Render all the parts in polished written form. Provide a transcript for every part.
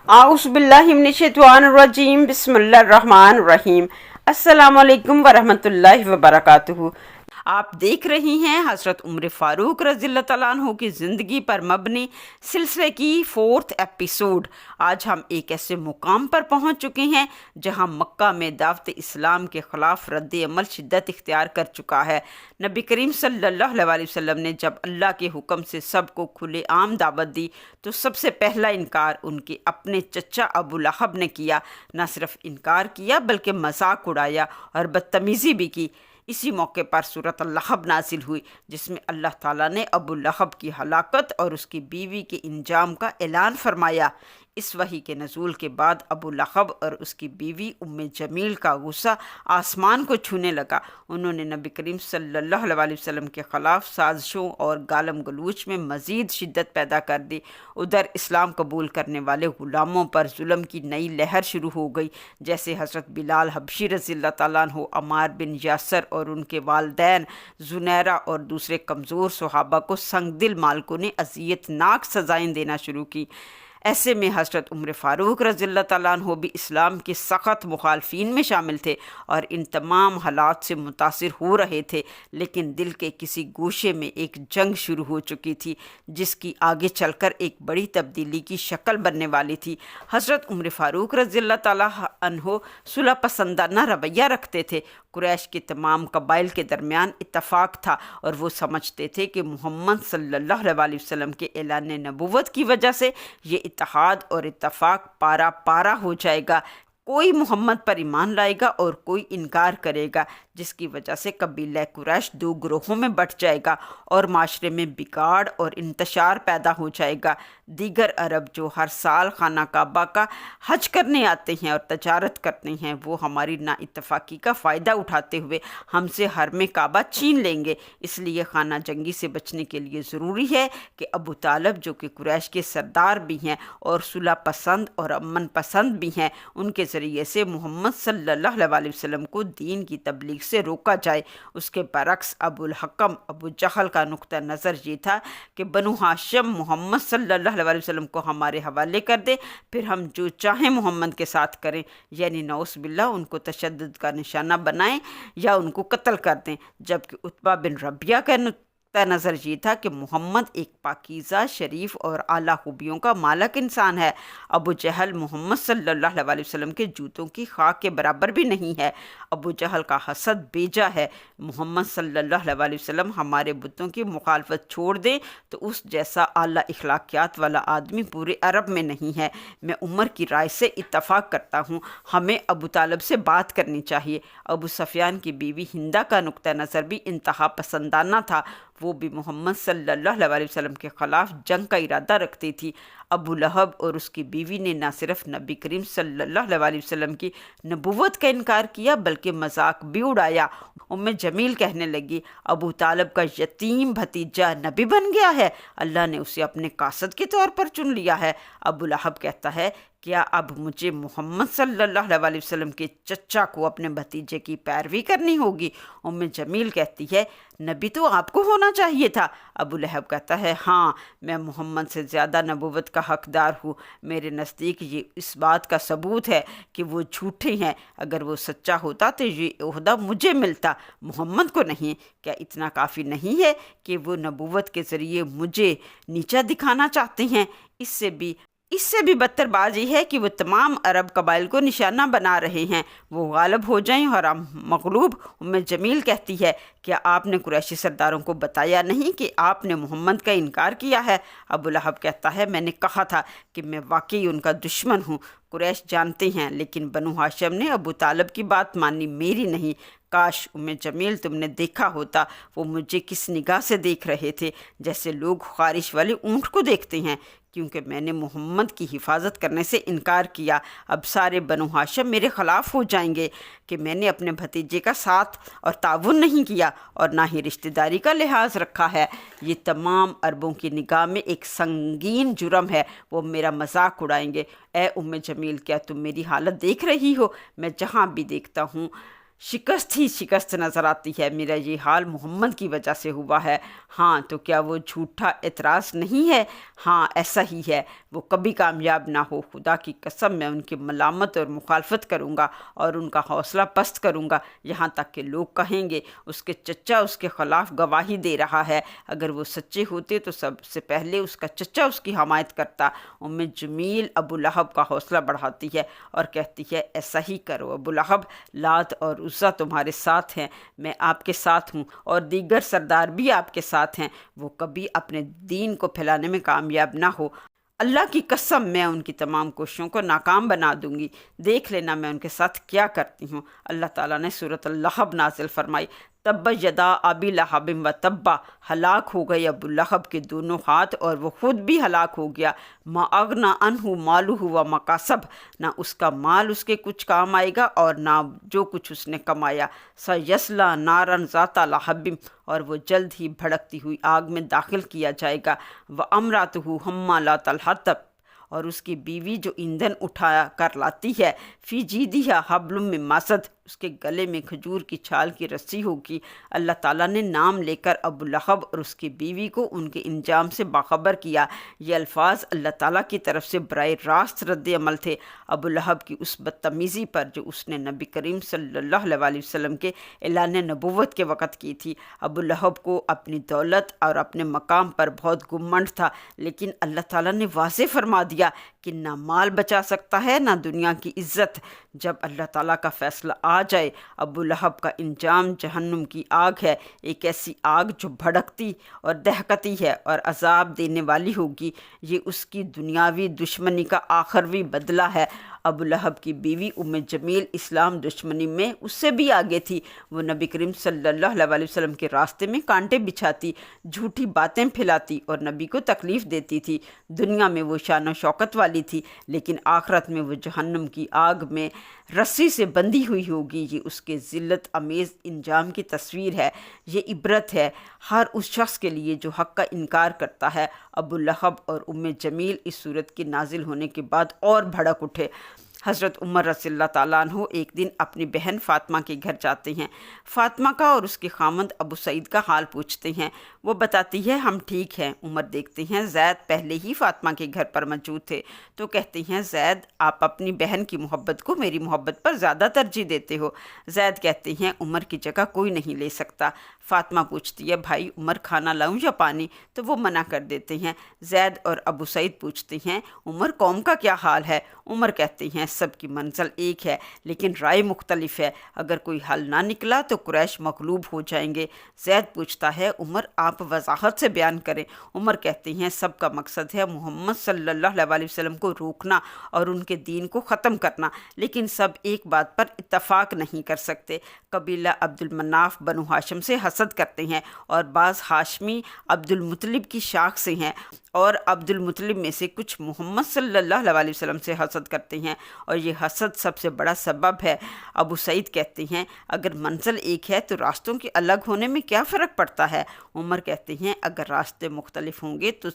आउज़ बिल्लाहि मिनश्शैतानिर्रजीम बिस्मिल्लाहिर्रहमानिर्रहीम। अस्सलामु अलैकुम वरहमतुल्लाहि वबरकातुहू। आप देख रही हैं हज़रत उम्र फ़ारूक रज़ियल्लाहु तआला अन्हु की ज़िंदगी पर मबनी सिलसिले की 4th एपिसोड। आज हम एक ऐसे मुकाम पर पहुंच चुके हैं जहां मक्का में दावत इस्लाम के ख़िलाफ़ रद्द अमल शिद्दत इख्तियार कर चुका है। नबी करीम सल्लल्लाहु अलैहि वसल्लम ने जब अल्लाह के हुक्म से सबको खुले आम दावत दी तो सबसे पहला इनकार उनके अपने चचा अबू लहब ने किया। न सिर्फ इनकार किया बल्कि मजाक उड़ाया और बदतमीज़ी भी की। इसी मौके पर सूरत लहब नाजिल हुई जिसमें अल्लाह ताला ने अबू लहब की हलाकत और उसकी बीवी के इंजाम का ऐलान फरमाया। इस वही के नज़ूल के बाद अबू लहब और उसकी बीवी उम्मे जमील का गुस्सा आसमान को छूने लगा। उन्होंने नबी करीम सल्लल्लाहु अलैहि वसल्लम के ख़िलाफ़ साजिशों और गालम गलूच में मज़ीद शिद्दत पैदा कर दी। उधर इस्लाम कबूल करने वाले ग़ुलामों पर जुल्म की नई लहर शुरू हो गई। जैसे हज़रत बिलाल हबशी रज़ियल्लाहु तआला अन्हु, अम्मार बिन यासर और उनके वालिदैन जुनैरा और दूसरे कमज़ोर सहाबा को संगदिल मालिकों ने अज़ियतनाक सज़ाएँ देना शुरू की। ऐसे में हज़रत उम्र फ़ारूक रज़ियल्लाहु तआला अन्हु भी इस्लाम के सख़त मुखालफिन में शामिल थे और इन तमाम हालात से मुतासिर हो रहे थे। लेकिन दिल के किसी गोशे में एक जंग शुरू हो चुकी थी जिसकी आगे चलकर एक बड़ी तब्दीली की शक्ल बनने वाली थी। हज़रत उम्र फ़ारूक रज़ियल्लाहु तआला अन्हु सुलह पसंदाना रवैया रखते थे। कुरैश के तमाम कबाइल के दरमियान इत्तफ़ाक़ था और वो समझते थे कि मोहम्मद सल्लल्लाहु अलैहि वसल्लम के ऐलान नबूवत की वजह से ये इत्तेहाद और इत्तफ़ाक़ पारा पारा हो जाएगा। कोई मोहम्मद पर ईमान लाएगा और कोई इनकार करेगा, जिसकी वजह से कबीला कुरैश दो ग्रोहों में बट जाएगा और माशरे में बिगाड़ और इंतशार पैदा हो जाएगा। दीगर अरब जो हर साल खाना काबा का हज करने आते हैं और तजारत करते हैं, वो हमारी नाइत्तफ़ाक़ी का फ़ायदा उठाते हुए हमसे हरम काबा छीन लेंगे। इसलिए खाना जंगी से बचने के लिए ज़रूरी है कि अबू तालब जो कि कुरैश के सरदार भी हैं और सुलह पसंद और अमन पसंद भी हैं, उनके ज़रिए से मोहम्मद सल्लल्लाहु अलैहि वसल्लम को दीन की तबलीग से रोका जाए। उसके बरक्स अबुल हकम अबू जहल का नुक्ता नज़र ये था कि बनु हाशिम मोहम्मद सल्लल्लाहु अलैहि वसल्लम को हमारे हवाले कर दे, फिर हम जो चाहें मोहम्मद के साथ करें, यानी नौस बिल्ला उनको तशद्दुद का निशाना बनाएं या उनको कत्ल कर दें। जबकि उत्बा बिन रबिया का नज़र ये था कि मोहम्मद एक पाकीज़ा शरीफ और आला खूबियों का मालक इंसान है। अबू जहल मोहम्मद सल्लल्लाहु अलैहि वसल्लम के जूतों की खाक के बराबर भी नहीं है। अबू जहल का हसद बेजा है। मोहम्मद सल्लल्लाहु अलैहि वसल्लम हमारे बुतों की मुखालफत छोड़ दें तो उस जैसा आला इखलाकियात वाला आदमी पूरे अरब में नहीं है। मैं उमर की राय से इत्तफ़ाक़ करता हूँ, हमें अबू तालब से बात करनी चाहिए। अबू सफ़ियान की बीवी हिंदा का नुक्ता नज़र भी इंतहा पसंदाना था। वो भी मोहम्मद सल्लल्लाहु अलैहि वसल्लम के ख़िलाफ़ जंग का इरादा रखती थी। अबू लहब और उसकी बीवी ने न सिर्फ नबी करीम सल्लल्लाहु अलैहि वसल्लम की नबूवत का इनकार किया बल्कि मजाक भी उड़ाया। उम्मे जमील कहने लगी, अबू तालब का यतीम भतीजा नबी बन गया है, अल्लाह ने उसे अपने कासद के तौर पर चुन लिया है। अबू लहब कहता है, क्या अब मुझे मोहम्मद सल्लल्लाहु अलैहि वसल्लम के चचा को अपने भतीजे की पैरवी करनी होगी? उम्मे जमील कहती है, नबी तो आपको होना चाहिए था। अबू लहब कहता है, हाँ, मैं मोहम्मद से ज़्यादा नबूवत का हकदार हूँ। मेरे नज़दीक ये इस बात का सबूत है कि वो झूठे हैं। अगर वो सच्चा होता तो ये ओहदा मुझे मिलता, मोहम्मद को नहीं। क्या इतना काफ़ी नहीं है कि वो नबूवत के ज़रिए मुझे नीचा दिखाना चाहते हैं? इससे भी बदतर बात यह है कि वो तमाम अरब कबाइल को निशाना बना रहे हैं, वो गालिब हो जाएं और हम मगलूब। उम्मे जमील कहती है, क्या आपने कुरैशी सरदारों को बताया नहीं कि आपने मोहम्मद का इनकार किया है? अबू लहब कहता है, मैंने कहा था कि मैं वाकई उनका दुश्मन हूँ। कुरैश जानते हैं, लेकिन बनु हाशिम ने अबू तालब की बात मानी, मेरी नहीं। काश उम्मे जमील तुमने देखा होता वो मुझे किस निगाह से देख रहे थे, जैसे लोग ख़ारिश वाले ऊँट को देखते हैं। क्योंकि मैंने मोहम्मद की हिफाजत करने से इनकार किया, अब सारे बनु हाशिम मेरे ख़िलाफ़ हो जाएंगे कि मैंने अपने भतीजे का साथ और ताउन नहीं किया और ना ही रिश्तेदारी का लिहाज रखा है। ये तमाम अरबों की निगाह में एक संगीन जुर्म है, वो मेरा मजाक उड़ाएंगे। ए उम्मे जमील, क्या तुम मेरी हालत देख रही हो? मैं जहाँ भी देखता हूँ शिकस्त ही शिकस्त नज़र आती है। मेरा ये हाल मोहम्मद की वजह से हुआ है। हाँ, तो क्या वो झूठा एतराज़ नहीं है? हाँ, ऐसा ही है। वो कभी कामयाब ना हो। खुदा की कसम मैं उनकी मलामत और मुखालफत करूँगा और उनका हौसला पस्त करूँगा, यहाँ तक कि लोग कहेंगे उसके चचा उसके ख़िलाफ़ गवाही दे रहा है। अगर वो सच्चे होते तो सबसे पहले उसका चचा उसकी हमायत करता। उम्मे जमील अबू लहब का हौसला बढ़ाती है और कहती है, ऐसा ही करो अबू लहब, लात और उज़्ज़ा तुम्हारे साथ हैं, मैं आपके साथ हूँ और दीगर सरदार भी आपके साथ हैं। वो कभी अपने दीन को फैलाने में कामयाब ना हो। अल्लाह की कसम मैं उनकी तमाम कोशिशों को नाकाम बना दूंगी। देख लेना मैं उनके साथ क्या करती हूँ। अल्लाह ताला ने सूरत अल-लहब नाजिल फरमाई, तब्बा यदा अबी लहबिन व तब्बा, हलाक हो गए अबू लहब के दोनों हाथ और वो खुद भी हलाक हो गया। मा अगना अनहु मालुहु व मकासब, ना उसका माल उसके कुछ काम आएगा और ना जो कुछ उसने कमाया। सयस्ला नारन ज़ाता लहबिम, और वो जल्द ही भड़कती हुई आग में दाखिल किया जाएगा। व अमरातहु हम्मालातल हतब, और उसकी बीवी जो ईंधन उठाया कर लाती है। फ़ी जीदिहा हब्लुम मिन मसद, उसके गले में खजूर की छाल की रस्सी होगी। अल्लाह ताला ने नाम लेकर अबू लहब और उसकी बीवी को उनके इंजाम से बाखबर किया। ये अल्फाज अल्लाह ताला की तरफ से बराए रास्त रद्द अमल थे अबू लहब की उस बदतमीज़ी पर जो उसने नबी करीम सल्लल्लाहु अलैहि वसल्लम के ऐलान नबुव्वत के वक़्त की थी। अबू लहब को अपनी दौलत और अपने मकाम पर बहुत गुम्मंड था, लेकिन अल्लाह ताला ने वाज़ेह फरमा दिया कि ना माल बचा सकता है ना दुनिया की इज़्ज़त। जब अल्लाह ताला का फ़ैसला आ जाए, अबू लहब का इंजाम जहन्नुम की आग है, एक ऐसी आग जो भड़कती और दहकती है और अजाब देने वाली होगी। ये उसकी दुनियावी दुश्मनी का आखिरी बदला है। अबू लहब की बीवी उम्मे जमील इस्लाम दुश्मनी में उससे भी आगे थी। वो नबी करीम सल्लल्लाहु अलैहि वसल्लम के रास्ते में कांटे बिछाती, झूठी बातें फैलाती और नबी को तकलीफ़ देती थी। दुनिया में वो शान और शौकत वाली थी, लेकिन आखिरत में वो जहन्नुम की आग में रस्सी से बंधी हुई होगी। ये उसके ज़िल्लत अमेज़ इंजाम की तस्वीर है। ये इबरत है हर उस शख्स के लिए जो हक़ का इनकार करता है। अबू लहब और उम्मे जमील इस सूरत के नाजिल होने के बाद और भड़क उठे। हज़रत उमर रज़ियल्लाहु ताला अन्हु एक दिन अपनी बहन फ़ातिमा के घर जाते हैं। फ़ातिमा का और उसके खामंद अबू सईद का हाल पूछते हैं। वो बताती है, हम ठीक हैं। उमर देखते हैं ज़ैद पहले ही फ़ातिमा के घर पर मौजूद थे, तो कहते हैं, ज़ैद आप अपनी बहन की मोहब्बत को मेरी मोहब्बत पर ज़्यादा तरजीह देते हो। ज़ैद कहते हैं, उमर की जगह कोई नहीं ले सकता। फ़ातिमा पूछती है, भाई उमर खाना लाऊं या पानी? तो वो मना कर देते हैं। ज़ैद और अबू सईद पूछते हैं, उमर कौम का क्या हाल है? उमर कहते हैं, सब की मंजिल एक है लेकिन राय मुख्तलिफ है। अगर कोई हल ना निकला तो कुरैश मगलूब हो जाएंगे। ज़ैद पूछता है, उमर आप वजाहत से बयान करें। उमर कहते हैं, सब का मकसद है मोहम्मद सल्लल्लाहु अलैहि वसल्लम को रोकना और उनके दीन को ख़त्म करना, लेकिन सब एक बात पर इत्तफाक नहीं कर सकते। कबीला अब्दुल मनाफ बनु हाशिम से हसद करते हैं और बाज़ हाशमी अब्दुल मुत्तलिब की शाख से हैं और अब्दुल मुत्तलिब में से कुछ मोहम्मद सल्लल्लाहु अलैहि वसल्लम से हसद करते हैं और ये हसद सबसे बड़ा सबब है। अबू सईद कहते हैं, अगर मंजिल एक है तो रास्तों के अलग होने में क्या फ़र्क पड़ता है? उमर कहते हैं, अगर रास्ते मुख्तलिफ होंगे तो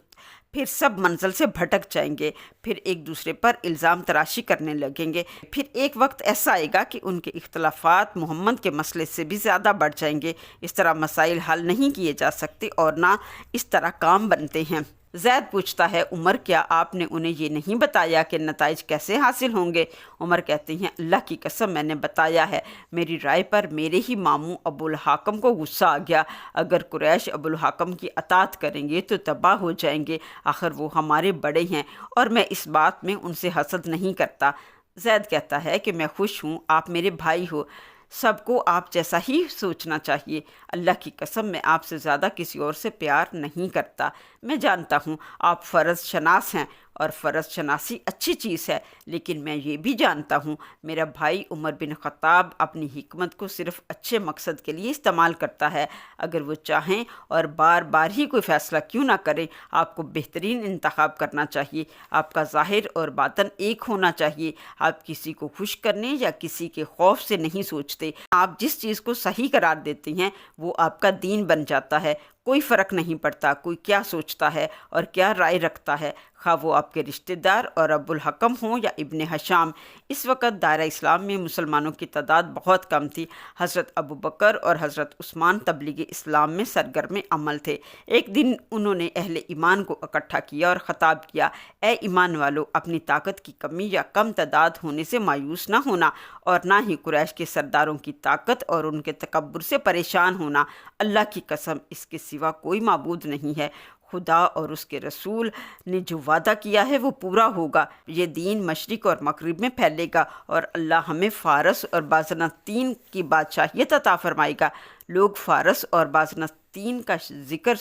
फिर सब मंजिल से भटक जाएंगे, फिर एक दूसरे पर इल्ज़ाम तराशी करने लगेंगे। फिर एक वक्त ऐसा आएगा कि उनके इख्तलाफात मोहम्मद के मसले से भी ज़्यादा बढ़ जाएंगे। इस तरह मसाइल हल नहीं किए जा सकते और ना इस तरह काम बनते हैं। ज़ैद पूछता है, उमर क्या आपने उन्हें ये नहीं बताया कि नताइज कैसे हासिल होंगे? उमर कहते हैं, अल्लाह की कसम मैंने बताया है। मेरी राय पर मेरे ही मामू अबुल हाकम को गुस्सा आ गया। अगर कुरैश अबुल हाकम की अतात करेंगे तो तबाह हो जाएंगे। आखिर वो हमारे बड़े हैं और मैं इस बात में उनसे हसद नहीं करता। ज़ैद कहता है कि मैं खुश हूँ, आप मेरे भाई हो, सबको आप जैसा ही सोचना चाहिए। अल्लाह की कसम मैं आपसे ज़्यादा किसी और से प्यार नहीं करता। मैं जानता हूँ आप फ़र्ज़ शनास हैं और फ़र्ज़ शनासी अच्छी चीज़ है, लेकिन मैं ये भी जानता हूँ मेरा भाई उमर बिन ख़त्ताब अपनी हिकमत को सिर्फ़ अच्छे मकसद के लिए इस्तेमाल करता है। अगर वो चाहें और बार बार ही कोई फ़ैसला क्यों ना करें, आपको बेहतरीन इंतखाब करना चाहिए। आपका ज़ाहिर और बातन एक होना चाहिए। आप किसी को खुश करने या किसी के खौफ से नहीं सोचते। आप जिस चीज़ को सही करार देते हैं वो आपका दीन बन जाता है। कोई फ़र्क नहीं पड़ता कोई क्या सोचता है और क्या राय रखता है। خواہ وہ آپ کے رشتہ دار اور ابو الحکم ہوں یا ابن حشام۔ اس وقت دائرہ اسلام میں مسلمانوں کی تعداد بہت کم تھی۔ حضرت ابو بکر اور حضرت عثمان تبلیغ اسلام میں سرگرم عمل تھے۔ ایک دن انہوں نے اہل ایمان کو اکٹھا کیا اور خطاب کیا، اے ایمان والو، اپنی طاقت کی کمی یا کم تعداد ہونے سے مایوس نہ ہونا، اور نہ ہی قریش کے سرداروں کی طاقت اور ان کے تکبر سے پریشان ہونا۔ اللہ کی قسم، اس کے سوا کوئی معبود نہیں ہے۔ خدا اور اس کے رسول نے جو وعدہ کیا ہے وہ پورا ہوگا۔ یہ دین مشرق اور مغرب میں پھیلے گا، اور اللہ ہمیں فارس اور بازنطین کی بادشاہیت عطا فرمائے گا۔ لوگ فارس اور بازنطین کا ذکر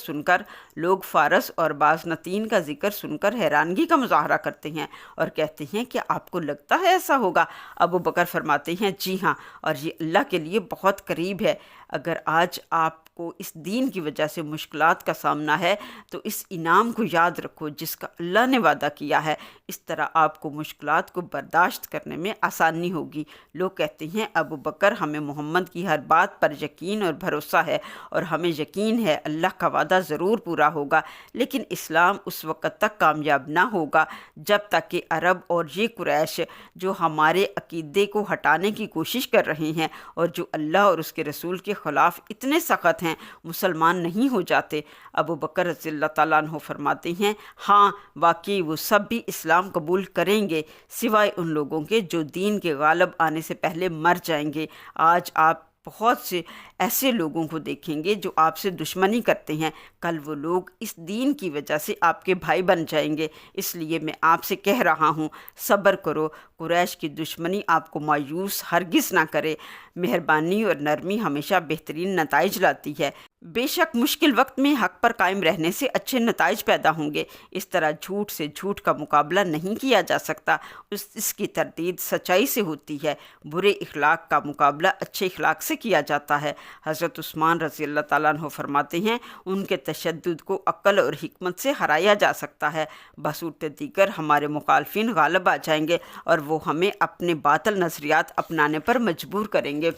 سن کر حیرانگی کا مظاہرہ کرتے ہیں اور کہتے ہیں کہ آپ کو لگتا ہے ایسا ہوگا؟ ابو بکر فرماتے ہیں، جی ہاں، اور یہ اللہ کے لیے بہت قریب ہے۔ اگر آج آپ کو اس دین کی وجہ سے مشکلات کا سامنا ہے تو اس انعام کو یاد رکھو جس کا اللہ نے وعدہ کیا ہے۔ اس طرح آپ کو مشکلات کو برداشت کرنے میں آسانی ہوگی۔ لوگ کہتے ہیں، ابو بکر، ہمیں محمد کی ہر بات پر یقین اور بھروسہ ہے، اور ہمیں یقین ہے اللہ کا وعدہ ضرور پورا ہوگا، لیکن اسلام اس وقت تک کامیاب نہ ہوگا جب تک کہ عرب اور یہ قریش جو ہمارے عقیدے کو ہٹانے کی کوشش کر رہے ہیں اور جو اللہ اور اس کے رسول کے خلاف اتنے سخت ہیں، مسلمان نہیں ہو جاتے۔ ابو بکر رضی اللہ تعالیٰ عنہ فرماتے ہیں، ہاں، واقعی وہ سب بھی اسلام قبول کریں گے سوائے ان لوگوں کے جو دین کے غالب آنے سے پہلے مر جائیں گے۔ آج آپ بہت سے ایسے لوگوں کو دیکھیں گے جو آپ سے دشمنی کرتے ہیں، کل وہ لوگ اس دین کی وجہ سے آپ کے بھائی بن جائیں گے۔ اس لیے میں آپ سے کہہ رہا ہوں، صبر کرو۔ قریش کی دشمنی آپ کو مایوس ہرگز نہ کرے۔ مہربانی اور نرمی ہمیشہ بہترین نتائج لاتی ہے۔ بے شک مشکل وقت میں حق پر قائم رہنے سے اچھے نتائج پیدا ہوں گے۔ اس طرح جھوٹ سے جھوٹ کا مقابلہ نہیں کیا جا سکتا، اس کی تردید سچائی سے ہوتی ہے۔ برے اخلاق کا مقابلہ اچھے اخلاق سے کیا جاتا ہے۔ حضرت عثمان رضی اللہ تعالیٰ عنہ فرماتے ہیں، ان کے تشدد کو عقل اور حکمت سے ہرایا جا سکتا ہے۔ بصورت دیگر ہمارے مخالفین غالب آ جائیں گے اور وہ ہمیں اپنے باطل نظریات اپنانے پر مجبور کریں گے۔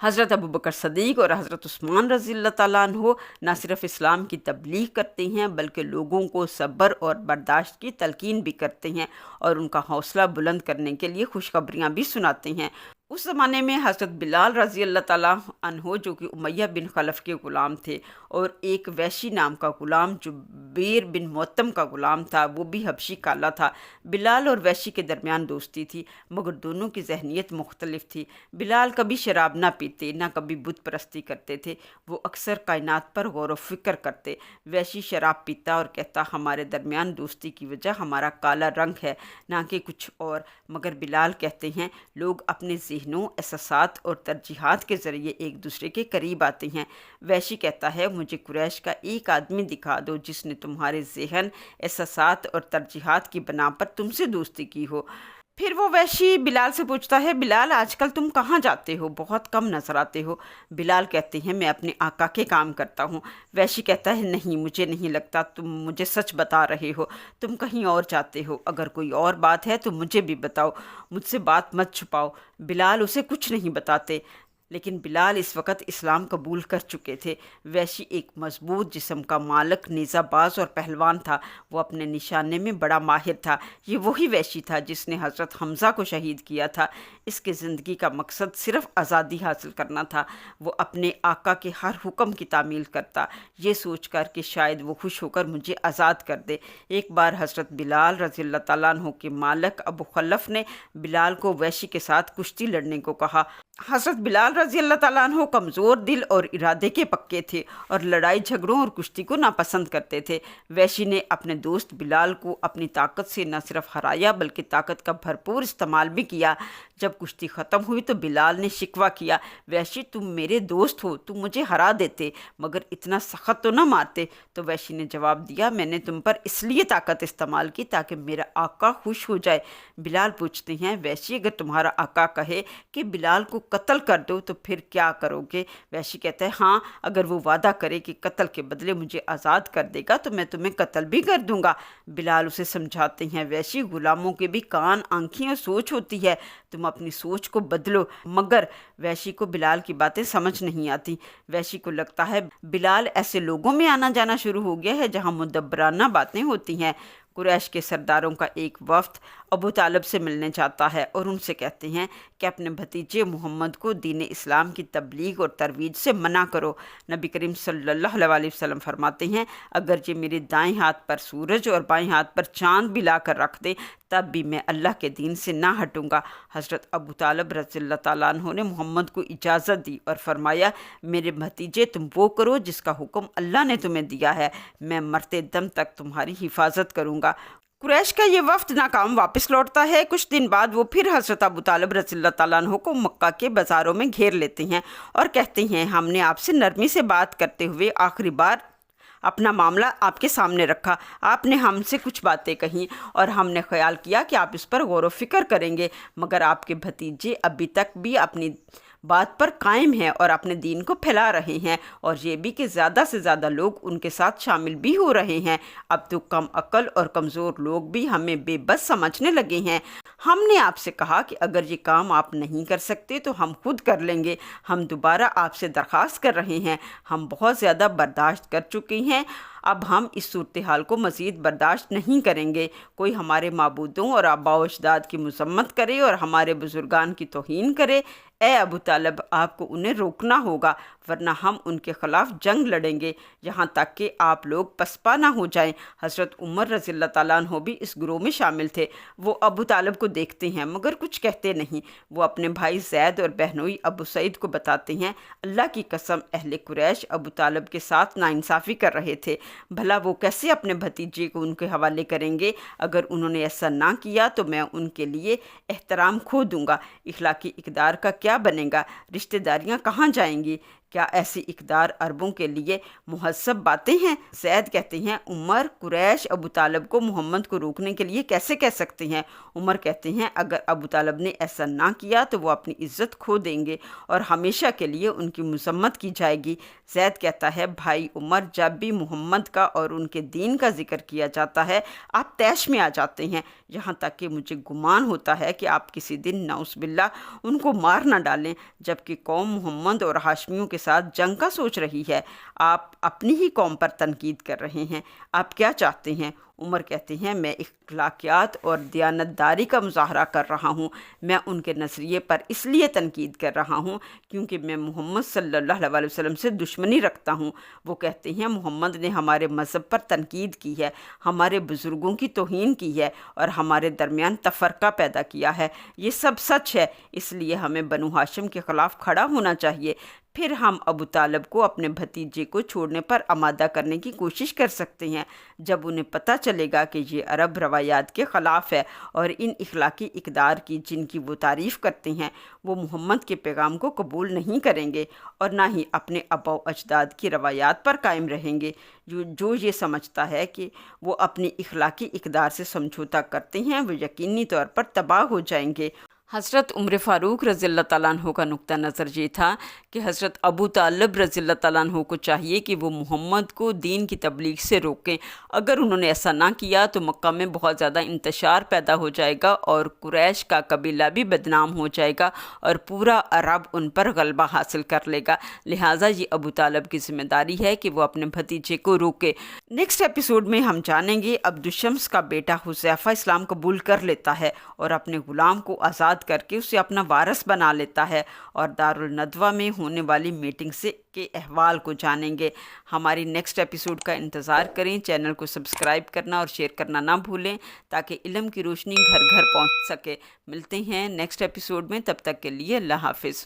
حضرت ابو بکر صدیق اور حضرت عثمان رضی اللہ تعالیٰ عنہ نہ صرف اسلام کی تبلیغ کرتے ہیں بلکہ لوگوں کو صبر اور برداشت کی تلقین بھی کرتے ہیں اور ان کا حوصلہ بلند کرنے کے لیے خوشخبریاں بھی سناتے ہیں۔ اس زمانے میں حضرت بلال رضی اللہ تعالیٰ عنہ جو کہ امیہ بن خلف کے غلام تھے، اور ایک ویشی نام کا غلام جو بیر بن معتم کا غلام تھا، وہ بھی حبشی کالا تھا۔ بلال اور ویشی کے درمیان دوستی تھی، مگر دونوں کی ذہنیت مختلف تھی۔ بلال کبھی شراب نہ پیتے، نہ کبھی بت پرستی کرتے تھے، وہ اکثر کائنات پر غور و فکر کرتے۔ ویشی شراب پیتا اور کہتا، ہمارے درمیان دوستی کی وجہ ہمارا کالا رنگ ہے، نہ کہ کچھ اور۔ مگر بلال کہتے ہیں، لوگ اپنے ذہنوں، احساسات اور ترجیحات کے ذریعے ایک دوسرے کے قریب آتے ہیں۔ ویشی کہتا ہے، مجھے قریش کا ایک آدمی دکھا دو جس نے تمہارے ذہن، احساسات اور ترجیحات کی بنا پر تم سے دوستی کی ہو۔ پھر وہ ویشی بلال سے پوچھتا ہے، بلال، آج کل تم کہاں جاتے ہو؟ بہت کم نظر آتے ہو۔ بلال کہتے ہیں، میں اپنے آقا کے کام کرتا ہوں۔ ویشی کہتا ہے، نہیں، مجھے نہیں لگتا تم مجھے سچ بتا رہے ہو، تم کہیں اور جاتے ہو۔ اگر کوئی اور بات ہے تو مجھے بھی بتاؤ، مجھ سے بات مت چھپاؤ۔ بلال اسے کچھ نہیں بتاتے، لیکن بلال اس وقت اسلام قبول کر چکے تھے۔ ویشی ایک مضبوط جسم کا مالک، نیزہ باز اور پہلوان تھا۔ وہ اپنے نشانے میں بڑا ماہر تھا۔ یہ وہی ویشی تھا جس نے حضرت حمزہ کو شہید کیا تھا۔ اس کی زندگی کا مقصد صرف آزادی حاصل کرنا تھا۔ وہ اپنے آقا کے ہر حکم کی تعمیل کرتا، یہ سوچ کر کہ شاید وہ خوش ہو کر مجھے آزاد کر دے۔ ایک بار حضرت بلال رضی اللہ تعالیٰ عنہ کے مالک ابو خلف نے بلال کو ویشی کے ساتھ کشتی لڑنے کو کہا۔ حضرت بلال رضی اللہ تعالیٰ عنہ کمزور دل اور ارادے کے پکے تھے اور لڑائی جھگڑوں اور کشتی کو ناپسند کرتے تھے۔ ویشی نے اپنے دوست بلال کو اپنی طاقت سے نہ صرف ہرایا بلکہ طاقت کا بھرپور استعمال بھی کیا۔ جب کشتی ختم ہوئی تو بلال نے شکوہ کیا، ویشی، تم میرے دوست ہو، تم مجھے ہرا دیتے مگر اتنا سخت تو نہ مارتے۔ تو ویشی نے جواب دیا، میں نے تم پر اس لیے طاقت استعمال کی تاکہ میرا آقا خوش ہو جائے۔ بلال پوچھتے ہیں، ویشی، اگر تمہارا آقا کہے کہ بلال کو قتل کر دو تو پھر کیا کرو گے؟ ویشی کہتا ہے، ہاں، اگر وہ وعدہ کرے کہ قتل کے بدلے مجھے آزاد کر دے گا تو میں تمہیں قتل بھی کر دوں گا۔ بلال اسے سمجھاتے ہیں، ویشی، غلاموں کے بھی کان، آنکھیں اور سوچ ہوتی ہے، تم तुम अपनी सोच को बदलो। मगर वैशी को बिलाल की बातें समझ नहीं आती। वैशी को लगता है बिलाल ऐसे लोगों में आना जाना शुरू हो गया है जहाँ मुदब्बराना बातें होती हैं। कुरैश के सरदारों का एक वफ्द अबू तालिब से मिलने जाता है और उनसे कहते हैं कि अपने भतीजे मोहम्मद को दीन इस्लाम की तबलीग और तरवीज से मना करो। नबी करीम सल्लल्लाहु अलैहि वसल्लम फरमाते हैं, अगर ये मेरे दाएं हाथ पर सूरज और बाएं हाथ पर चांद भी ला कर रख दे तब भी मैं अल्लाह के दीन से ना हटूंगा। हज़रत अबू तालिब रज़ियल्लाहु ताला अन्हु ने मोहम्मद को इजाज़त दी और फरमाया, मेरे भतीजे तुम वो करो जिसका हुक्म अल्लाह ने तुम्हें दिया है, मैं मरते दम तक तुम्हारी हिफाजत करूंगा। कुरैश का ये वफ्द नाकाम वापस लौटता है। कुछ दिन बाद वो फिर हज़रत अबू तालिब रज़ियल्लाहु ताला अन्हु को मक्का के बाज़ारों में घेर लेते हैं और कहते हैं, हमने आपसे नरमी से बात करते हुए आखिरी बार अपना मामला आपके सामने रखा। आपने हमसे कुछ बातें कहीं और हमने ख्याल किया कि आप इस पर गौर व फिक्र करेंगे, मगर आपके भतीजे अभी तक भी अपनी बात पर कायम हैं और अपने दीन को फैला रहे हैं, और ये भी कि ज़्यादा से ज़्यादा लोग उनके साथ शामिल भी हो रहे हैं। अब तो कम अक्ल और कमज़ोर लोग भी हमें बेबस समझने लगे हैं। हमने आपसे कहा कि अगर ये काम आप नहीं कर सकते तो हम खुद कर लेंगे। हम दोबारा आपसे दरख्वास्त कर रहे हैं, हम बहुत ज़्यादा बर्दाश्त कर चुके हैं, अब हम इस सूरत हाल को मज़ीद बर्दाश्त नहीं करेंगे। कोई हमारे माबूदों और आबा व अजदाद की मज़म्मत करे और हमारे बुजुर्गान की तौहीन करे, ए अबू तालिब आपको उन्हें रोकना होगा, वरना हम उनके ख़िलाफ़ जंग लड़ेंगे यहाँ तक कि आप लोग पसपा ना हो जाएं। हज़रत उमर रज़ियल्लाहु ताला अन्हु भी इस ग्रोह में शामिल थे। वो अबू तालिब को देखते हैं मगर कुछ कहते नहीं। वो अपने भाई ज़ैद और बहनोई अबू सईद को बताते हैं, अल्लाह की कसम अहले कुरैश अबू तालिब के साथ नाइंसाफ़ी कर रहे थे। भला वो कैसे अपने भतीजे को उनके हवाले करेंगे? अगर उन्होंने ऐसा ना किया तो मैं उनके लिए एहतराम खो दूँगा। इखलाकी इक़दार का क्या बनेगा? रिश्तेदारियाँ कहाँ जाएंगी? क्या ऐसी इक़दार अरबों के लिए मुहस्सब बातें हैं? ज़ैद कहते हैं, उमर कुरैश अबू तालिब को मोहम्मद को रोकने के लिए कैसे कह सकते हैं? उमर कहते हैं, अगर अबू तालिब ने ऐसा ना किया तो वो अपनी इज़्ज़त खो देंगे और हमेशा के लिए उनकी मज़म्मत की जाएगी। ज़ैद कहता है, भाई उमर, जब भी मोहम्मद का और उनके दीन का जिक्र किया जाता है आप तैश में आ जाते हैं, यहाँ तक कि मुझे गुमान होता है कि आप किसी दिन नाउज़ुबिल्लाह उनको मार ना डालें, जबकि कौम मोहम्मद और हाशमियों के साथ जंग का सोच रही है। आप अपनी ही कौम पर तनकीद कर रहे हैं, आप क्या चाहते हैं? उमर कहते हैं, मैं इखलाकियात और दियानतदारी का मुजाहरा कर रहा हूँ। मैं उनके नज़रिए पर इसलिए तनकीद कर रहा हूँ क्योंकि मैं मोहम्मद सल्लल्लाहु अलैहि वसल्लम से दुश्मनी रखता हूँ। वो कहते हैं, मोहम्मद ने हमारे मज़हब पर तनकीद की है, हमारे बुज़ुर्गों की तौहीन की है और हमारे दरमियान तफ़रक़ा पैदा किया है। ये सब सच है, इसलिए हमें बनु हाशिम के ख़िलाफ़ खड़ा होना चाहिए। फिर हम अबू तालिब को अपने भतीजे को छोड़ने पर आमादा करने की कोशिश कर सकते हैं। जब उन्हें पता चलेगा कि ये अरब रवायात के ख़िलाफ़ है और इन इखलाकी इक़दार की जिनकी वो तारीफ़ करते हैं, वो मोहम्मद के पैगाम को कबूल नहीं करेंगे और ना ही अपने आबा अजदाद की रवायात पर कायम रहेंगे। जो ये समझता है कि वो अपनी इखलाकी इक़दार से समझौता करते हैं, वो यकीनी तौर पर तबाह हो जाएंगे। हज़रत उमर फ़ारूक रज़ियल्लाहु ताला अन्हु का नुक्ता नज़र ये था कि हज़रत अबू तालिब रज़ियल्लाहु ताला अन्हु को चाहिए कि वो मोहम्मद को दीन की तबलीग से रोकें। अगर उन्होंने ऐसा ना किया तो मक्का में बहुत ज़्यादा इंतशार पैदा हो जाएगा और कुरैश का कबीला भी बदनाम हो जाएगा और पूरा अरब उन पर गलबा हासिल कर लेगा। लिहाजा ये अबू तालिब की ज़िम्मेदारी है कि वो अपने भतीजे को रोके। नेक्स्ट एपिसोड में हम जानेंगे अब्दुशम्स का बेटा हुज़ैफ़ा इस्लाम कबूल कर लेता है और अपने ग़ुलाम को आज़ाद करके उसे अपना वारिस बना लेता है, और दारुल नदवा में होने वाली मीटिंग से के अहवाल को जानेंगे। हमारी नेक्स्ट एपिसोड का इंतज़ार करें। चैनल को सब्सक्राइब करना और शेयर करना ना भूलें ताकि इल्म की रोशनी घर घर पहुंच सके। मिलते हैं नेक्स्ट एपिसोड में, तब तक के लिए अल्लाह हाफिज़।